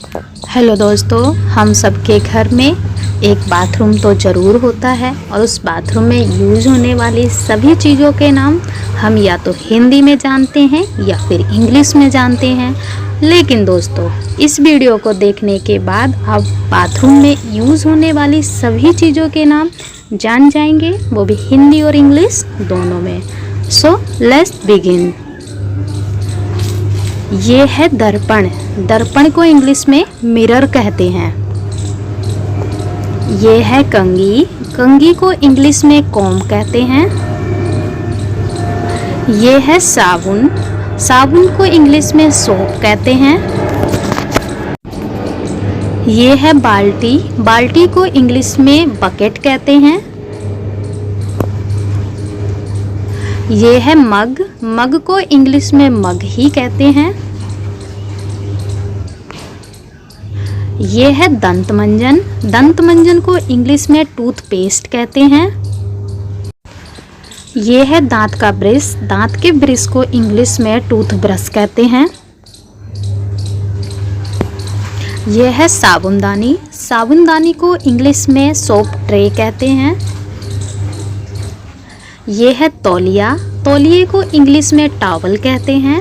Hello दोस्तों, हम सबके घर में एक बाथरूम तो ज़रूर होता है और उस बाथरूम में यूज़ होने वाली सभी चीज़ों के नाम हम या तो हिंदी में जानते हैं या फिर इंग्लिश में जानते हैं। लेकिन दोस्तों, इस वीडियो को देखने के बाद आप बाथरूम में यूज़ होने वाली सभी चीज़ों के नाम जान जाएंगे, वो भी हिंदी और इंग्लिश दोनों में। So let's begin. ये है दर्पण। दर्पण को इंग्लिश में मिरर कहते हैं। ये है कंघी। कंघी को इंग्लिश में कॉम्ब कहते हैं। ये है साबुन। साबुन को इंग्लिश में सोप कहते हैं। ये है बाल्टी। बाल्टी को इंग्लिश में बकेट कहते हैं। ये है मग। मग को इंग्लिश में मग ही कहते हैं। ये है दंत मंजन। दंत मंजन को इंग्लिश में टूथपेस्ट कहते हैं। ये है दांत का ब्रश। दांत के ब्रश को इंग्लिश में टूथब्रश कहते हैं। ये है साबुनदानी। साबुनदानी को इंग्लिश में सोप ट्रे कहते हैं। ये है तौलिया। तौलिए को इंग्लिश में टॉवल कहते हैं।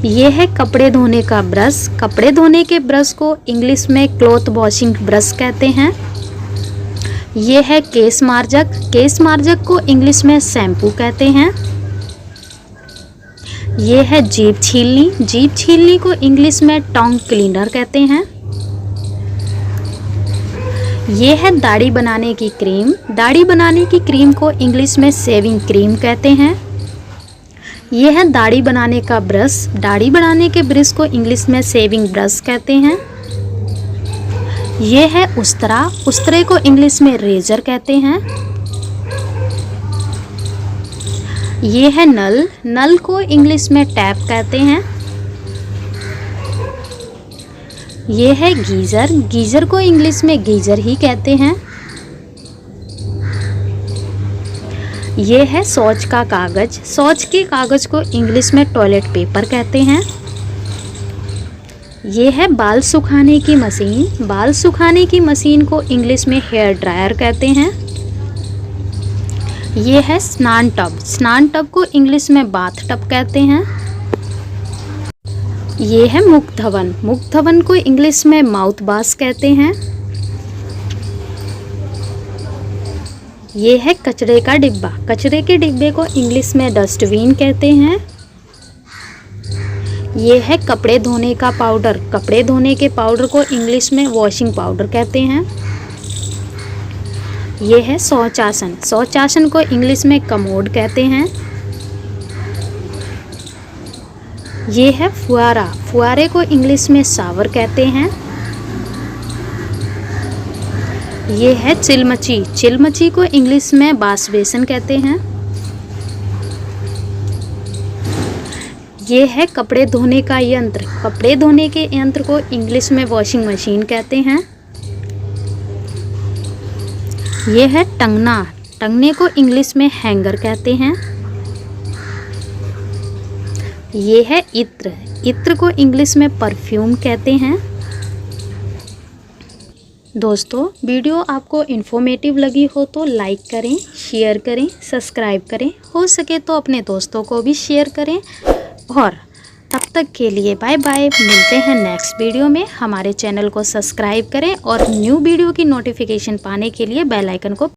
ये है कपड़े धोने का ब्रश। कपड़े धोने के ब्रश को इंग्लिश में क्लॉथ वॉशिंग ब्रश कहते हैं। ये है केश मार्जक। केश मार्जक को इंग्लिश में शैम्पू कहते हैं। ये है जीभ छीलनी। जीभ छीलनी को इंग्लिश में टंग क्लीनर कहते हैं। ये है दाढ़ी बनाने की क्रीम। दाढ़ी बनाने की क्रीम को इंग्लिश में शेविंग क्रीम कहते हैं। ये है दाढ़ी बनाने का ब्रश। दाढ़ी बनाने के ब्रश को इंग्लिश में शेविंग ब्रश कहते हैं। ये है उस्तरा। उस्तरे को इंग्लिश में रेजर कहते हैं। ये है नल। नल को इंग्लिश में टैप कहते हैं। ये है गीजर। गीजर को इंग्लिश में गीजर ही कहते हैं। ये है शौच का कागज। शौच के कागज को इंग्लिश में टॉयलेट पेपर कहते हैं। ये है बाल सुखाने की मशीन। बाल सुखाने की मशीन को इंग्लिश में हेयर ड्रायर कहते हैं। ये है स्नान टब। स्नान टब को इंग्लिश में बाथ टब कहते हैं। ये है मुख धवन। मुख धवन को इंग्लिश में माउथ वॉश कहते हैं। ये है कचरे का डिब्बा। कचरे के डिब्बे को इंग्लिश में डस्टबिन कहते हैं। ये है कपड़े धोने का पाउडर। कपड़े धोने के पाउडर को इंग्लिश में वॉशिंग पाउडर कहते हैं। ये है शौचासन। शौचासन को इंग्लिश में कमोड कहते हैं। ये है फुआरा। फुआरे को इंग्लिश में शावर कहते हैं। ये है चिलमची। चिलमची को इंग्लिश में वॉश बेसिन कहते हैं। ये है कपड़े धोने का यंत्र। कपड़े धोने के यंत्र को इंग्लिश में वॉशिंग मशीन कहते हैं। ये है टंगना। टंगने को इंग्लिश में हैंगर कहते हैं। ये है इत्र। इत्र को इंग्लिश में परफ्यूम कहते हैं। दोस्तों, वीडियो आपको इन्फॉर्मेटिव लगी हो तो लाइक करें, शेयर करें, सब्सक्राइब करें, हो सके तो अपने दोस्तों को भी शेयर करें। और तब तक के लिए बाय बाय। मिलते हैं नेक्स्ट वीडियो में। हमारे चैनल को सब्सक्राइब करें और न्यू वीडियो की नोटिफिकेशन पाने के लिए बेल आइकन को